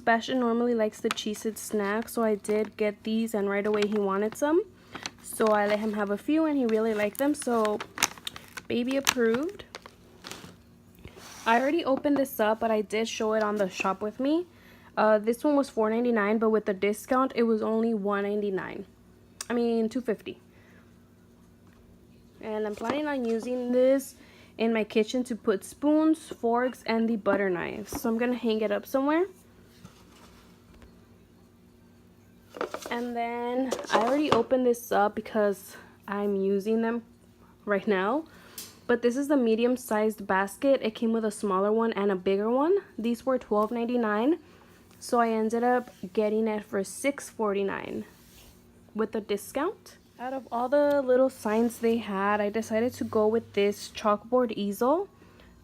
Sebastian normally likes the Cheez-It snack, so I did get these, and right away he wanted some. So I let him have a few, and he really liked them, so baby approved. I already opened this up, but I did show it on the shop with me. This one was $4.99, but with the discount, it was only $1.99. I mean, $2.50. And I'm planning on using this in my kitchen to put spoons, forks, and the butter knives. So I'm gonna hang it up somewhere. And then I already opened this up because I'm using them right now. But this is the medium-sized basket. It came with a smaller one and a bigger one. These were $12.99. So I ended up getting it for $6.49 with a discount. Out of all the little signs they had, I decided to go with this chalkboard easel.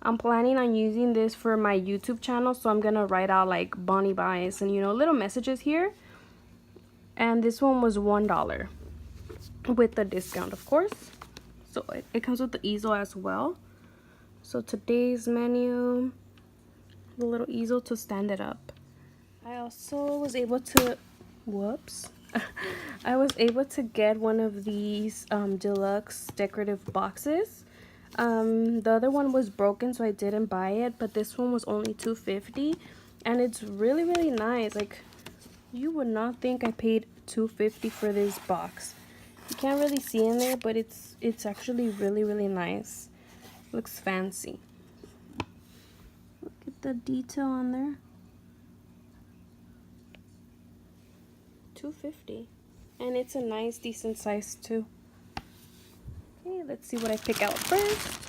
I'm planning on using this for my YouTube channel, so I'm gonna write out like Bonnie buys and, you know, little messages here. And this one was $1 with the discount, of course. So it comes with the easel as well. So today's menu, the little easel to stand it up. I also was able to, whoops. I was able to get one of these deluxe decorative boxes. The other one was broken, so I didn't buy it, but this one was only $2.50, and it's really, really nice. Like, you would not think I paid $2.50 for this box. You can't really see in there, but it's actually really, really nice. Looks fancy. Look at the detail on there. $2.50, and it's a nice, decent size too. Okay, let's see what I pick out first.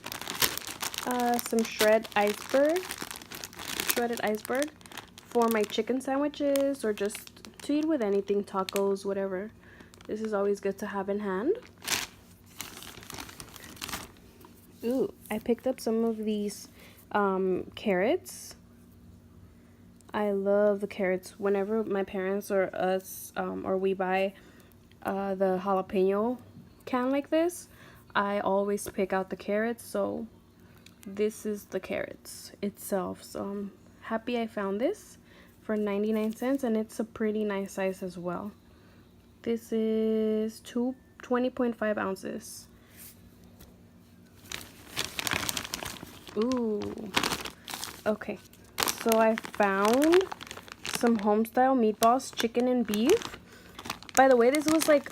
Some shredded iceberg for my chicken sandwiches, or just to eat with anything, tacos, whatever. This is always good to have in hand. Ooh, I picked up some of these carrots. I love the carrots. Whenever my parents or us or we buy the jalapeno can like this, I always pick out the carrots. So this is the carrots itself. So I'm happy I found this for 99 cents, and it's a pretty nice size as well. This is 20.5 ounces. Ooh, okay. So I found some Homestyle meatballs, chicken and beef. By the way, this was like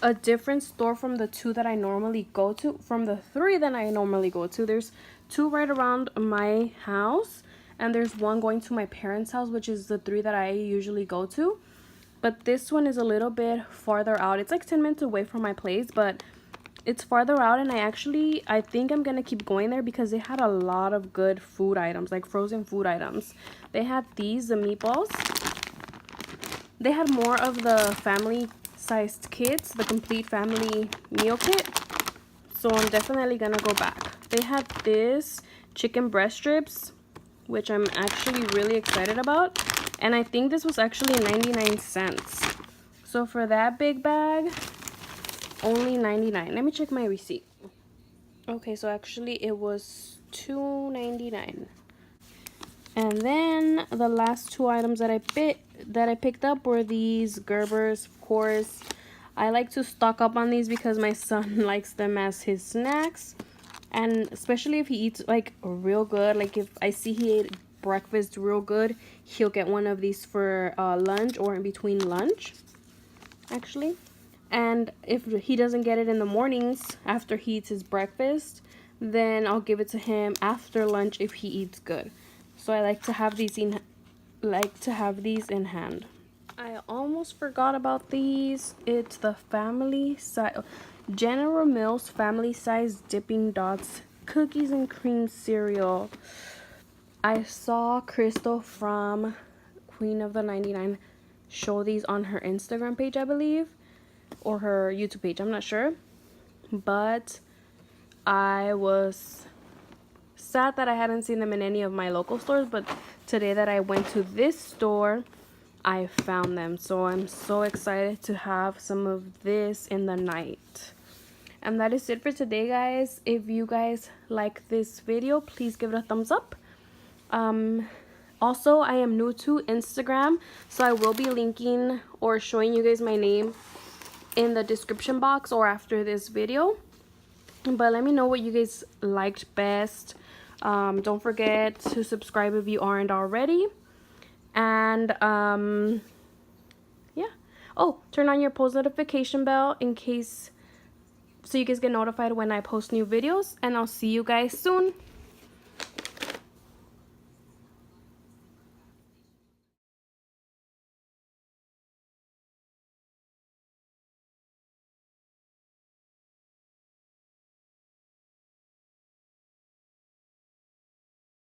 a different store from the two that I normally go to, from the three that I normally go to. There's two right around my house, and there's one going to my parents' house, which is the three that I usually go to. But this one is a little bit farther out. It's like 10 minutes away from my place, but it's farther out, and I think I'm gonna keep going there because they had a lot of good food items, like frozen food items. They had these, the meatballs. They had more of the family sized kits, the complete family meal kit. So I'm definitely gonna go back. They had this chicken breast strips, which I'm actually really excited about. And I think this was actually 99 cents. So for that big bag, only 99. Let me check my receipt. Okay, so actually it was $2.99. And then the last two items that I picked up were these Gerber'S. Of course, I like to stock up on these because my son likes them as his snacks, and especially if he eats like real good. Like if I see he ate breakfast real good, he'll get one of these for lunch or in between lunch, actually. And if he doesn't get it in the mornings after he eats his breakfast, then I'll give it to him after lunch if he eats good. So I like to have these in hand. I almost forgot about these. It's the family size General Mills family size Dippin' Dots cookies and cream cereal. I saw Crystal from Queen of the 99 show these on her Instagram page, I believe, or her YouTube page, I'm not sure. But I was sad that I hadn't seen them in any of my local stores, but today that I went to this store, I found them. So I'm so excited to have some of this in the night. And that is it for today, guys. If you guys like this video, please give it a thumbs up. Also, I am new to Instagram, so I will be linking or showing you guys my name in the description box or after this video. But let me know what you guys liked best. Don't forget to subscribe if you aren't already. And yeah. Oh, turn on your post notification bell in case, so you guys get notified when I post new videos. And I'll see you guys soon.